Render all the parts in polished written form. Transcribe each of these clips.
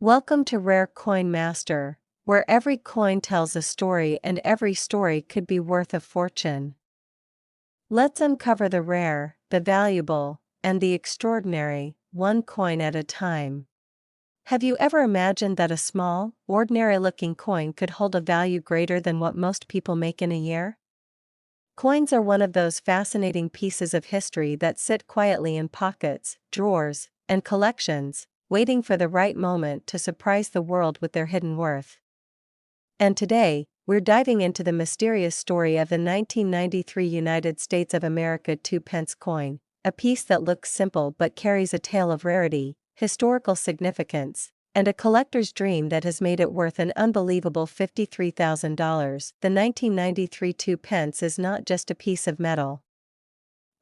Welcome to Rare Coin Master, where every coin tells a story and every story could be worth a fortune. Let's uncover the rare, the valuable, and the extraordinary, one coin at a time. Have you ever imagined that a small, ordinary-looking coin could hold a value greater than what most people make in a year? Coins are one of those fascinating pieces of history that sit quietly in pockets, drawers, and collections, waiting for the right moment to surprise the world with their hidden worth. And today, we're diving into the mysterious story of the 1993 United States of America 2 pence coin, a piece that looks simple but carries a tale of rarity, historical significance, and a collector's dream that has made it worth an unbelievable $53,000. The 1993 2 pence is not just a piece of metal.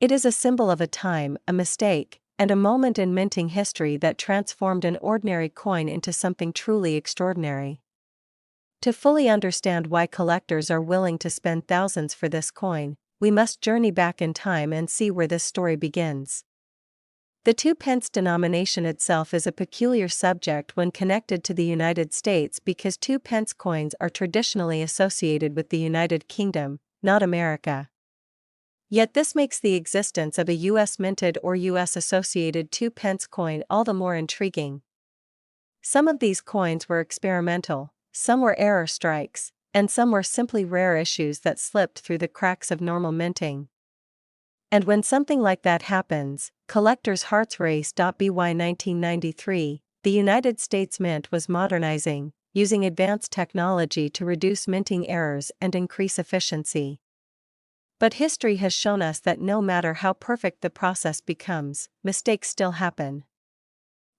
It is a symbol of a time, a mistake, and a moment in minting history that transformed an ordinary coin into something truly extraordinary. To fully understand why collectors are willing to spend thousands for this coin, we must journey back in time and see where this story begins. The 2 pence denomination itself is a peculiar subject when connected to the United States because 2 pence coins are traditionally associated with the United Kingdom, not America. Yet this makes the existence of a US minted or US associated 2 pence coin all the more intriguing. Some of these coins were experimental, some were error strikes, and some were simply rare issues that slipped through the cracks of normal minting. And when something like that happens, collectors' hearts race. By 1993, the United States Mint was modernizing, using advanced technology to reduce minting errors and increase efficiency. But history has shown us that no matter how perfect the process becomes, mistakes still happen.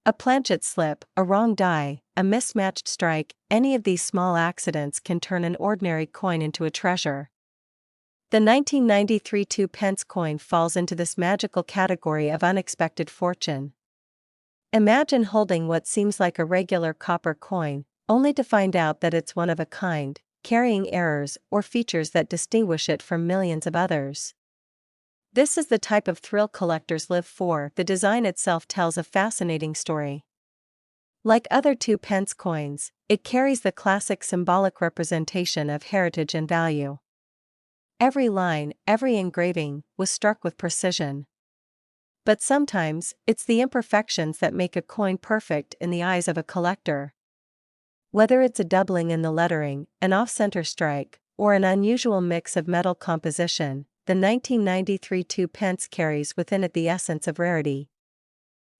A planchet slip, a wrong die, a mismatched strike, any of these small accidents can turn an ordinary coin into a treasure. The 1993 2 pence coin falls into this magical category of unexpected fortune. Imagine holding what seems like a regular copper coin, only to find out that it's one of a kind, carrying errors or features that distinguish it from millions of others. This is the type of thrill collectors live for. The design itself tells a fascinating story. Like other 2 pence coins, it carries the classic symbolic representation of heritage and value. Every line, every engraving, was struck with precision. But sometimes, it's the imperfections that make a coin perfect in the eyes of a collector. Whether it's a doubling in the lettering, an off-center strike, or an unusual mix of metal composition, the 1993 2 pence carries within it the essence of rarity.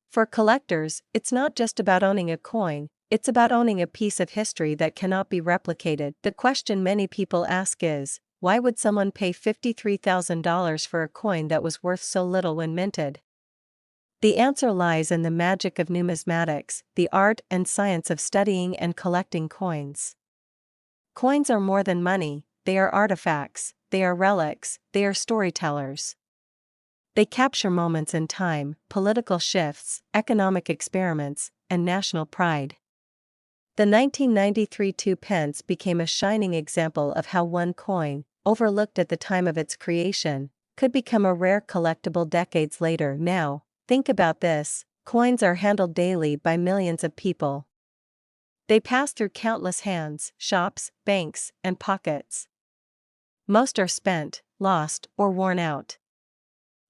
For collectors, it's not just about owning a coin, it's about owning a piece of history that cannot be replicated. The question many people ask is, why would someone pay $53,000 for a coin that was worth so little when minted? The answer lies in the magic of numismatics, the art and science of studying and collecting coins. Coins are more than money, they are artifacts, they are relics, they are storytellers. They capture moments in time, political shifts, economic experiments, and national pride. The 1993 2 pence became a shining example of how one coin, overlooked at the time of its creation, could become a rare collectible decades later. Now, think about this, coins are handled daily by millions of people. They pass through countless hands, shops, banks, and pockets. Most are spent, lost, or worn out.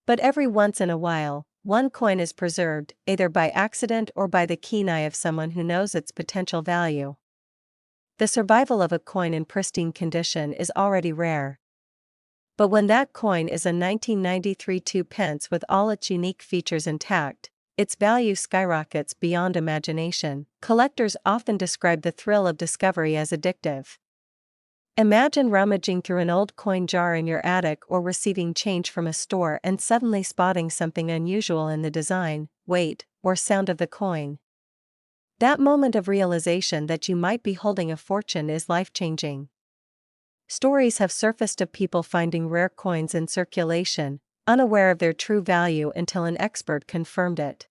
But every once in a while, one coin is preserved, either by accident or by the keen eye of someone who knows its potential value. The survival of a coin in pristine condition is already rare. But when that coin is a 1993 2 pence with all its unique features intact, its value skyrockets beyond imagination. Collectors often describe the thrill of discovery as addictive. Imagine rummaging through an old coin jar in your attic or receiving change from a store and suddenly spotting something unusual in the design, weight, or sound of the coin. That moment of realization that you might be holding a fortune is life-changing. Stories have surfaced of people finding rare coins in circulation, unaware of their true value until an expert confirmed it.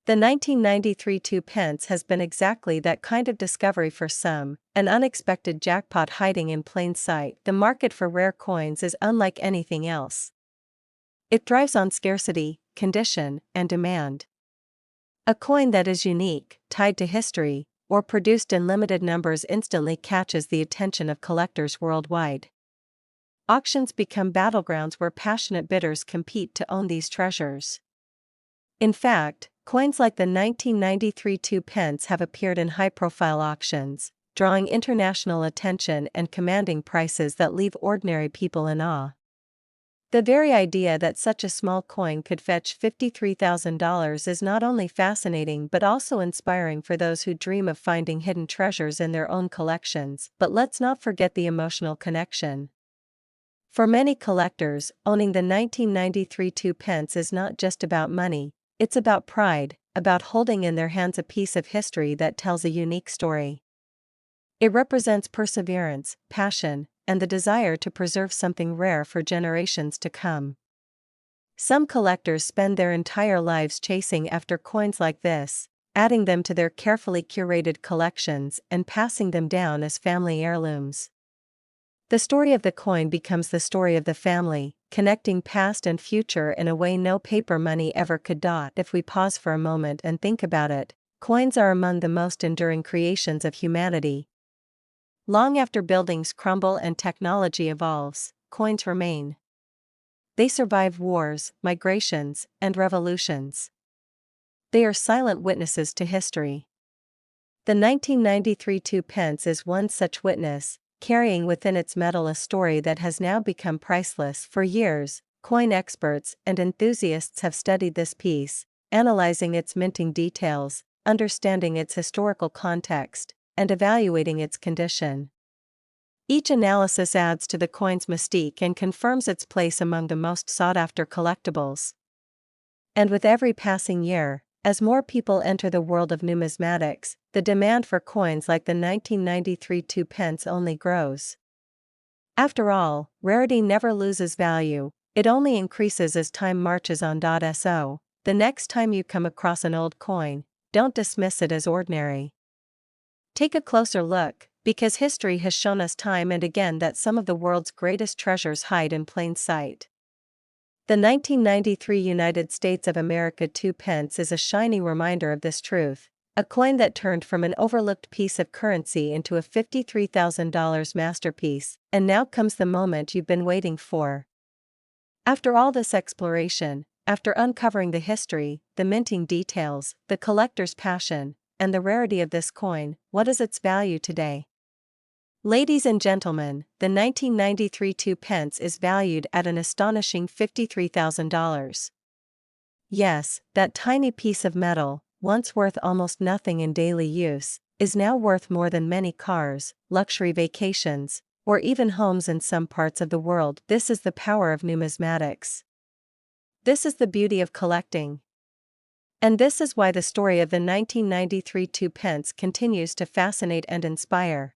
The 1993 2 pence has been exactly that kind of discovery for some, an unexpected jackpot hiding in plain sight. The market for rare coins is unlike anything else. It thrives on scarcity, condition, and demand. A coin that is unique, tied to history, or produced in limited numbers instantly catches the attention of collectors worldwide. Auctions become battlegrounds where passionate bidders compete to own these treasures. In fact, coins like the 1993 Two Pence have appeared in high-profile auctions, drawing international attention and commanding prices that leave ordinary people in awe. The very idea that such a small coin could fetch $53,000 is not only fascinating but also inspiring for those who dream of finding hidden treasures in their own collections. But let's not forget the emotional connection. For many collectors, owning the 1993 Two Pence is not just about money, it's about pride, about holding in their hands a piece of history that tells a unique story. It represents perseverance, passion, and the desire to preserve something rare for generations to come. Some collectors spend their entire lives chasing after coins like this, adding them to their carefully curated collections and passing them down as family heirlooms. The story of the coin becomes the story of the family, connecting past and future in a way no paper money ever could. If we pause for a moment and think about it, coins are among the most enduring creations of humanity. Long after buildings crumble and technology evolves, coins remain. They survive wars, migrations, and revolutions. They are silent witnesses to history. The 1993 Two Pence is one such witness, carrying within its metal a story that has now become priceless. For years, coin experts and enthusiasts have studied this piece, analyzing its minting details, understanding its historical context, and evaluating its condition. Each analysis adds to the coin's mystique and confirms its place among the most sought-after collectibles. And with every passing year, as more people enter the world of numismatics, the demand for coins like the 1993 Two Pence only grows. After all, rarity never loses value, it only increases as time marches on. So, the next time you come across an old coin, don't dismiss it as ordinary. Take a closer look, because history has shown us time and again that some of the world's greatest treasures hide in plain sight. The 1993 United States of America Two Pence is a shining reminder of this truth, a coin that turned from an overlooked piece of currency into a $53,000 masterpiece, and now comes the moment you've been waiting for. After all this exploration, after uncovering the history, the minting details, the collector's passion, and the rarity of this coin, what is its value today? Ladies and gentlemen, the 1993 Two Pence is valued at an astonishing $53,000. Yes, that tiny piece of metal, once worth almost nothing in daily use, is now worth more than many cars, luxury vacations, or even homes in some parts of the world. This is the power of numismatics. This is the beauty of collecting. And this is why the story of the 1993 Two Pence continues to fascinate and inspire.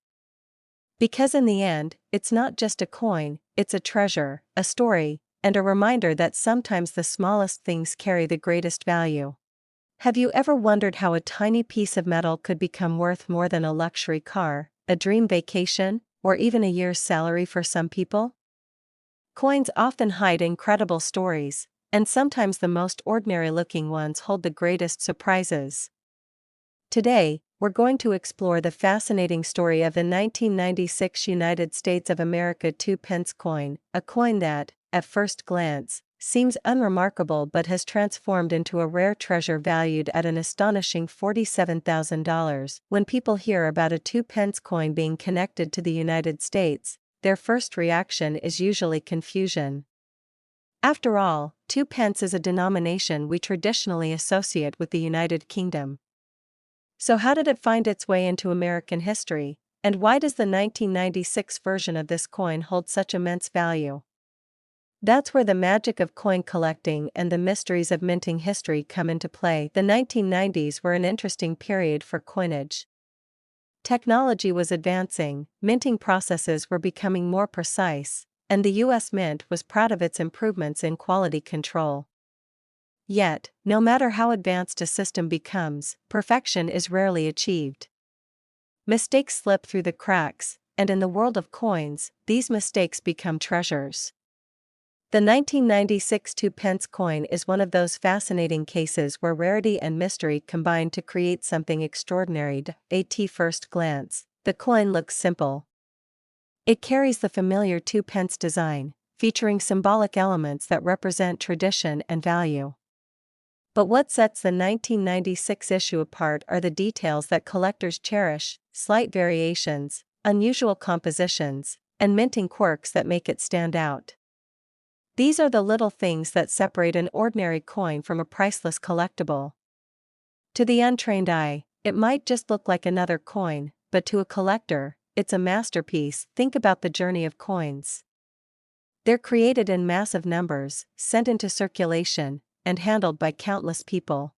Because in the end, it's not just a coin, it's a treasure, a story, and a reminder that sometimes the smallest things carry the greatest value. Have you ever wondered how a tiny piece of metal could become worth more than a luxury car, a dream vacation, or even a year's salary for some people? Coins often hide incredible stories, and sometimes the most ordinary-looking ones hold the greatest surprises. Today, we're going to explore the fascinating story of the 1996 United States of America Two Pence coin, a coin that, at first glance, seems unremarkable but has transformed into a rare treasure valued at an astonishing $47,000. When people hear about a 2 pence coin being connected to the United States, their first reaction is usually confusion. After all, 2 pence is a denomination we traditionally associate with the United Kingdom. So how did it find its way into American history, and why does the 1996 version of this coin hold such immense value? That's where the magic of coin collecting and the mysteries of minting history come into play. The 1990s were an interesting period for coinage. Technology was advancing, minting processes were becoming more precise, and the U.S. Mint was proud of its improvements in quality control. Yet, no matter how advanced a system becomes, perfection is rarely achieved. Mistakes slip through the cracks, and in the world of coins, these mistakes become treasures. The 1996 2 pence coin is one of those fascinating cases where rarity and mystery combine to create something extraordinary. At first glance, the coin looks simple. It carries the familiar 2 pence design, featuring symbolic elements that represent tradition and value. But what sets the 1996 issue apart are the details that collectors cherish: slight variations, unusual compositions, and minting quirks that make it stand out. These are the little things that separate an ordinary coin from a priceless collectible. To the untrained eye, it might just look like another coin, but to a collector, it's a masterpiece. Think about the journey of coins. They're created in massive numbers, sent into circulation, and handled by countless people.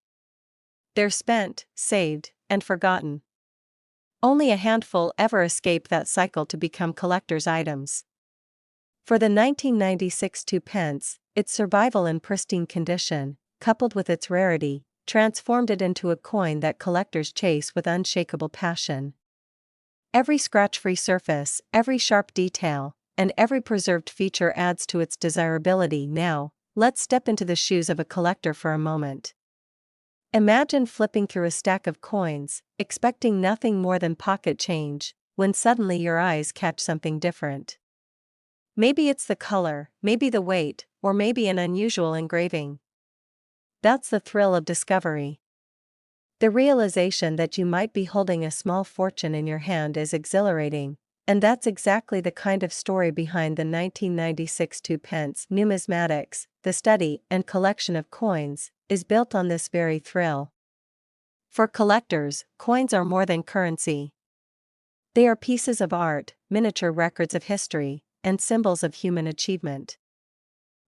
They're spent, saved, and forgotten. Only a handful ever escape that cycle to become collector's items. For the 1996 2 pence, its survival in pristine condition, coupled with its rarity, transformed it into a coin that collectors chase with unshakable passion. Every scratch-free surface, every sharp detail, and every preserved feature adds to its desirability. Now, let's step into the shoes of a collector for a moment. Imagine flipping through a stack of coins, expecting nothing more than pocket change, when suddenly your eyes catch something different. Maybe it's the color, maybe the weight, or maybe an unusual engraving. That's the thrill of discovery. The realization that you might be holding a small fortune in your hand is exhilarating, and that's exactly the kind of story behind the 1996 2 pence. Numismatics, the study and collection of coins, is built on this very thrill. For collectors, coins are more than currency. They are pieces of art, miniature records of history, and symbols of human achievement.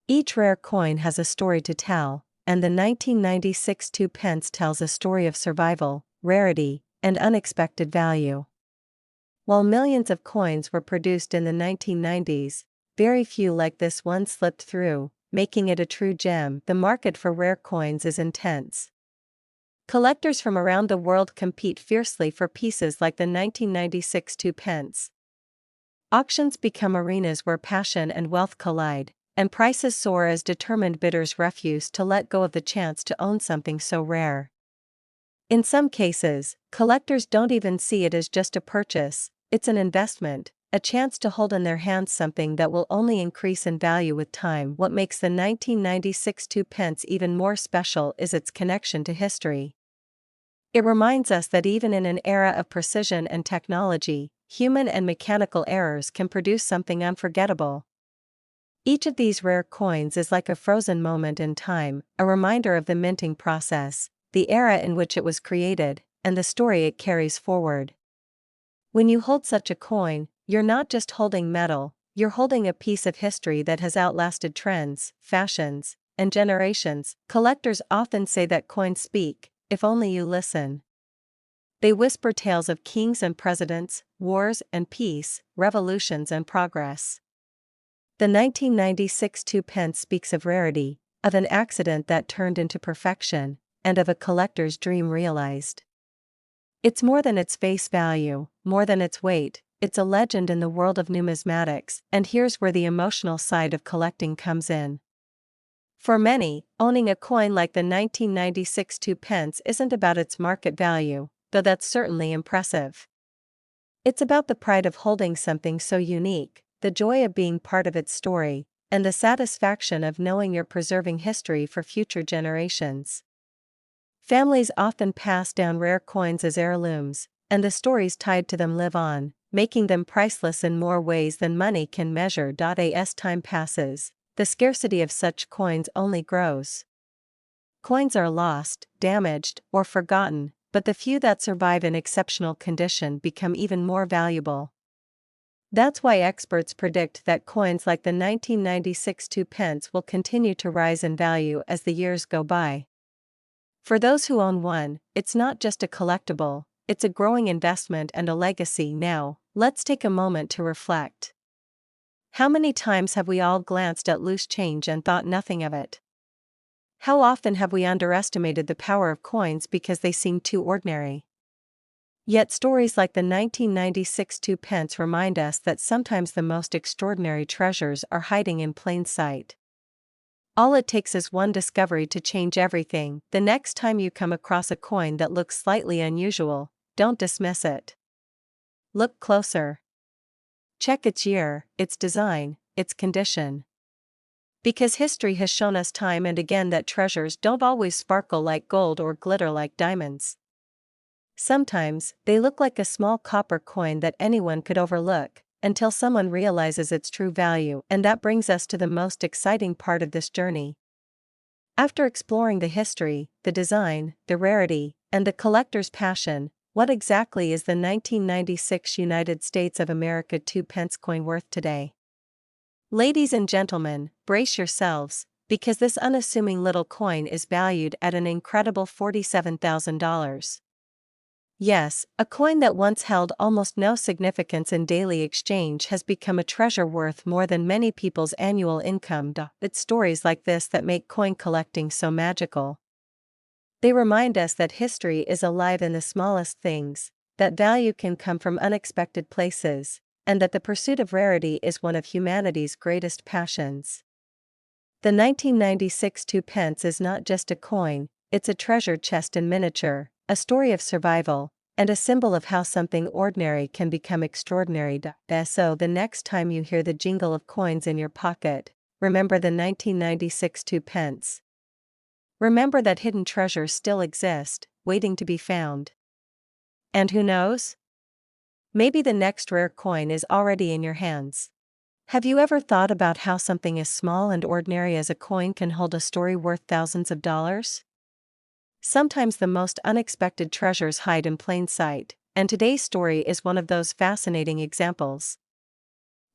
Each rare coin has a story to tell, and the 1996 2 pence tells a story of survival, rarity, and unexpected value. While millions of coins were produced in the 1990s, very few like this one slipped through, making it a true gem. The market for rare coins is intense. Collectors from around the world compete fiercely for pieces like the 1996 2 pence. Auctions become arenas where passion and wealth collide, and prices soar as determined bidders refuse to let go of the chance to own something so rare. In some cases, collectors don't even see it as just a purchase, it's an investment, a chance to hold in their hands something that will only increase in value with time. What makes the 1996 2 pence even more special is its connection to history. It reminds us that even in an era of precision and technology, human and mechanical errors can produce something unforgettable. Each of these rare coins is like a frozen moment in time, a reminder of the minting process, the era in which it was created, and the story it carries forward. When you hold such a coin, you're not just holding metal, you're holding a piece of history that has outlasted trends, fashions, and generations. Collectors often say that coins speak, if only you listen. They whisper tales of kings and presidents, wars and peace, revolutions and progress. The 1996 2 pence speaks of rarity, of an accident that turned into perfection, and of a collector's dream realized. It's more than its face value, more than its weight, it's a legend in the world of numismatics, and here's where the emotional side of collecting comes in. For many, owning a coin like the 1996 2 pence isn't about its market value, though that's certainly impressive. It's about the pride of holding something so unique, the joy of being part of its story, and the satisfaction of knowing you're preserving history for future generations. Families often pass down rare coins as heirlooms, and the stories tied to them live on, making them priceless in more ways than money can measure. As time passes, the scarcity of such coins only grows. Coins are lost, damaged, or forgotten, but the few that survive in exceptional condition become even more valuable. That's why experts predict that coins like the 1996 2 pence will continue to rise in value as the years go by. For those who own one, it's not just a collectible, it's a growing investment and a legacy. Now, let's take a moment to reflect. How many times have we all glanced at loose change and thought nothing of it? How often have we underestimated the power of coins because they seem too ordinary? Yet stories like the 1996 2 pence remind us that sometimes the most extraordinary treasures are hiding in plain sight. All it takes is one discovery to change everything. The next time you come across a coin that looks slightly unusual, don't dismiss it. Look closer. Check its year, its design, its condition. Because history has shown us time and again that treasures don't always sparkle like gold or glitter like diamonds. Sometimes, they look like a small copper coin that anyone could overlook, until someone realizes its true value, and that brings us to the most exciting part of this journey. After exploring the history, the design, the rarity, and the collector's passion, what exactly is the 1996 United States of America 2 pence coin worth today? Ladies and gentlemen, brace yourselves, because this unassuming little coin is valued at an incredible $47,000. Yes, a coin that once held almost no significance in daily exchange has become a treasure worth more than many people's annual income. It's stories like this that make coin collecting so magical. They remind us that history is alive in the smallest things, that value can come from unexpected places, and that the pursuit of rarity is one of humanity's greatest passions. The 1996 2 pence is not just a coin, it's a treasure chest in miniature, a story of survival, and a symbol of how something ordinary can become extraordinary. So the next time you hear the jingle of coins in your pocket, remember the 1996 2 pence. Remember that hidden treasures still exist, waiting to be found. And who knows? Maybe the next rare coin is already in your hands. Have you ever thought about how something as small and ordinary as a coin can hold a story worth thousands of dollars? Sometimes the most unexpected treasures hide in plain sight, and today's story is one of those fascinating examples.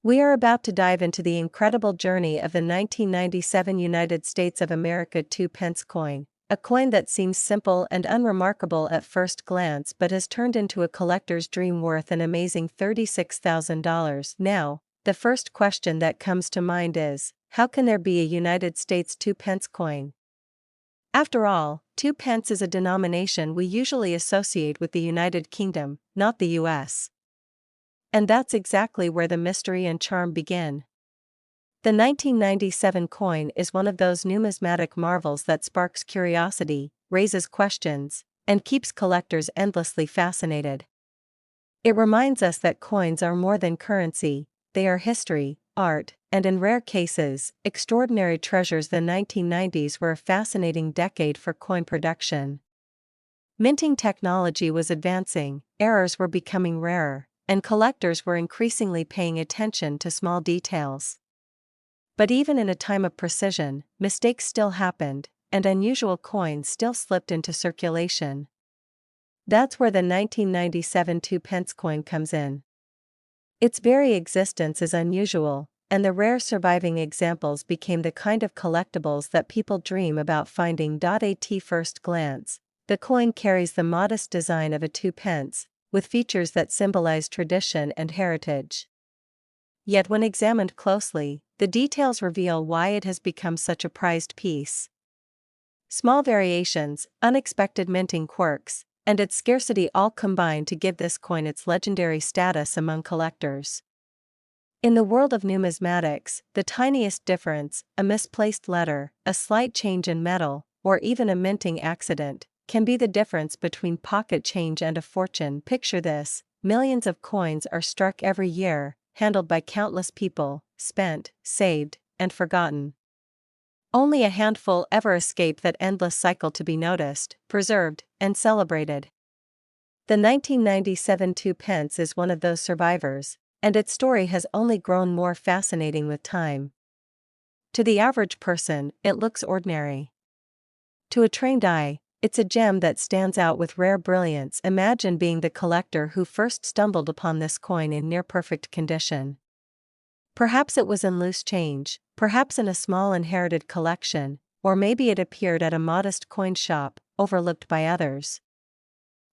We are about to dive into the incredible journey of the 1997 United States of America 2 pence coin, a coin that seems simple and unremarkable at first glance but has turned into a collector's dream worth an amazing $36,000. Now, the first question that comes to mind is, how can there be a United States 2 pence coin? After all, 2 pence is a denomination we usually associate with the United Kingdom, not the US. And that's exactly where the mystery and charm begin. The 1997 coin is one of those numismatic marvels that sparks curiosity, raises questions, and keeps collectors endlessly fascinated. It reminds us that coins are more than currency, they are history, art, and in rare cases, extraordinary treasures. The 1990s were a fascinating decade for coin production. Minting technology was advancing, errors were becoming rarer, and collectors were increasingly paying attention to small details. But even in a time of precision, mistakes still happened, and unusual coins still slipped into circulation. That's where the 1997 2 pence coin comes in. Its very existence is unusual, and the rare surviving examples became the kind of collectibles that people dream about finding. At first glance, the coin carries the modest design of a 2 pence, with features that symbolize tradition and heritage. Yet when examined closely, the details reveal why it has become such a prized piece. Small variations, unexpected minting quirks, and its scarcity all combine to give this coin its legendary status among collectors. In the world of numismatics, the tiniest difference, a misplaced letter, a slight change in metal, or even a minting accident, can be the difference between pocket change and a fortune. Picture this: millions of coins are struck every year, handled by countless people, spent, saved, and forgotten. Only a handful ever escape that endless cycle to be noticed, preserved, and celebrated. The 1997 2 pence is one of those survivors, and its story has only grown more fascinating with time. To the average person, it looks ordinary. To a trained eye, it's a gem that stands out with rare brilliance. Imagine being the collector who first stumbled upon this coin in near-perfect condition. Perhaps it was in loose change, perhaps in a small inherited collection, or maybe it appeared at a modest coin shop, overlooked by others.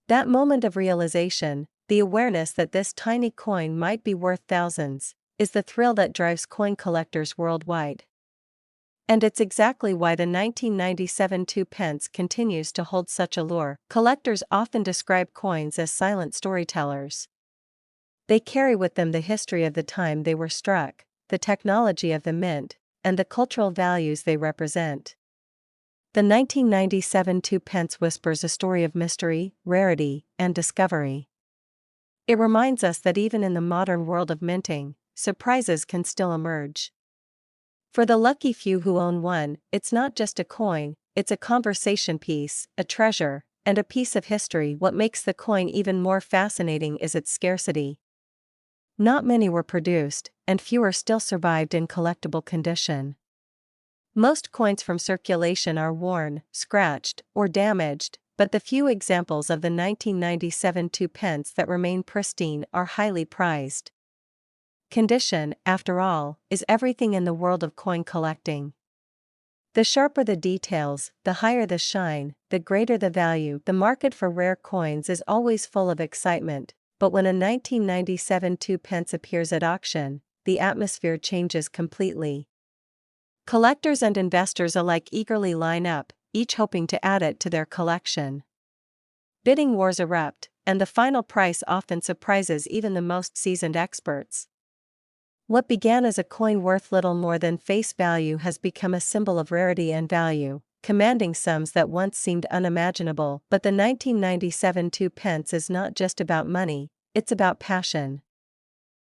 That moment of realization, the awareness that this tiny coin might be worth thousands, is the thrill that drives coin collectors worldwide. And it's exactly why the 1997 2 pence continues to hold such allure. Collectors often describe coins as silent storytellers. They carry with them the history of the time they were struck, the technology of the mint, and the cultural values they represent. The 1997 Two Pence whispers a story of mystery, rarity, and discovery. It reminds us that even in the modern world of minting, surprises can still emerge. For the lucky few who own one, it's not just a coin, it's a conversation piece, a treasure, and a piece of history. What makes the coin even more fascinating is its scarcity. Not many were produced, and fewer still survived in collectible condition. Most coins from circulation are worn, scratched, or damaged, but the few examples of the 1997 Two Pence that remain pristine are highly prized. Condition, after all, is everything in the world of coin collecting. The sharper the details, the higher the shine, the greater the value. The market for rare coins is always full of excitement, but when a 1997 Two Pence appears at auction, the atmosphere changes completely. Collectors and investors alike eagerly line up, each hoping to add it to their collection. Bidding wars erupt, and the final price often surprises even the most seasoned experts. What began as a coin worth little more than face value has become a symbol of rarity and value, commanding sums that once seemed unimaginable. But the 1997 Two Pence is not just about money, it's about passion.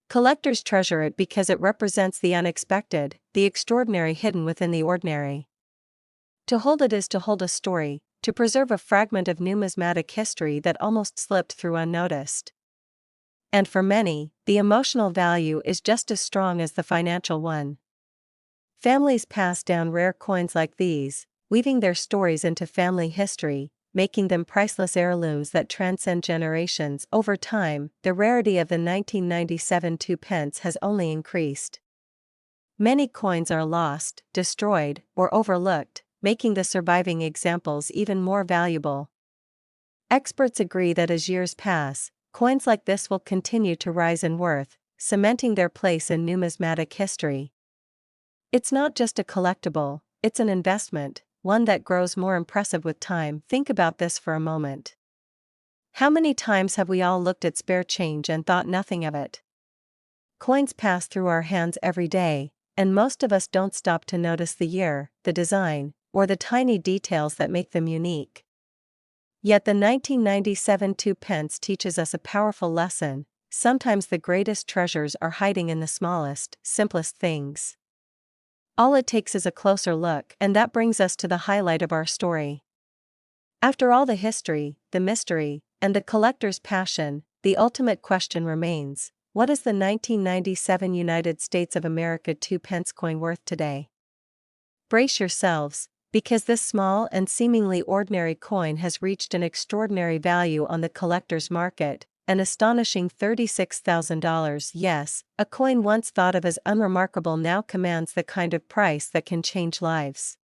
Collectors treasure it because it represents the unexpected, the extraordinary hidden within the ordinary. To hold it is to hold a story, to preserve a fragment of numismatic history that almost slipped through unnoticed. And for many, the emotional value is just as strong as the financial one. Families pass down rare coins like these, weaving their stories into family history, making them priceless heirlooms that transcend generations. Over time, the rarity of the 1997 Two Pence has only increased. Many coins are lost, destroyed, or overlooked, making the surviving examples even more valuable. Experts agree that as years pass, coins like this will continue to rise in worth, cementing their place in numismatic history. It's not just a collectible, it's an investment, one that grows more impressive with time. Think about this for a moment. How many times have we all looked at spare change and thought nothing of it? Coins pass through our hands every day, and most of us don't stop to notice the year, the design, or the tiny details that make them unique. Yet the 1997 Two Pence teaches us a powerful lesson: sometimes the greatest treasures are hiding in the smallest, simplest things. All it takes is a closer look, and that brings us to the highlight of our story. After all the history, the mystery, and the collector's passion, the ultimate question remains: what is the 1997 United States of America Two Pence coin worth today? Brace yourselves, because this small and seemingly ordinary coin has reached an extraordinary value on the collector's market, an astonishing $36,000. Yes, a coin once thought of as unremarkable now commands the kind of price that can change lives.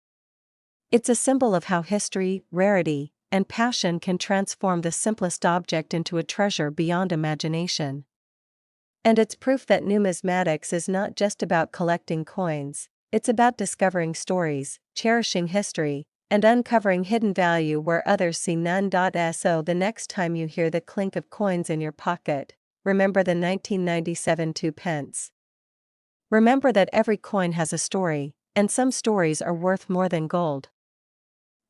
It's a symbol of how history, rarity, and passion can transform the simplest object into a treasure beyond imagination. And it's proof that numismatics is not just about collecting coins, it's about discovering stories, cherishing history, and uncovering hidden value where others see none. So the next time you hear the clink of coins in your pocket, remember the 1997 Two Pence. Remember that every coin has a story, and some stories are worth more than gold.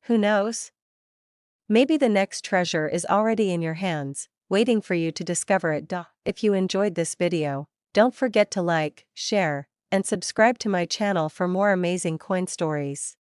Who knows? Maybe the next treasure is already in your hands, waiting for you to discover it. If you enjoyed this video, don't forget to like, share, and subscribe to my channel for more amazing coin stories.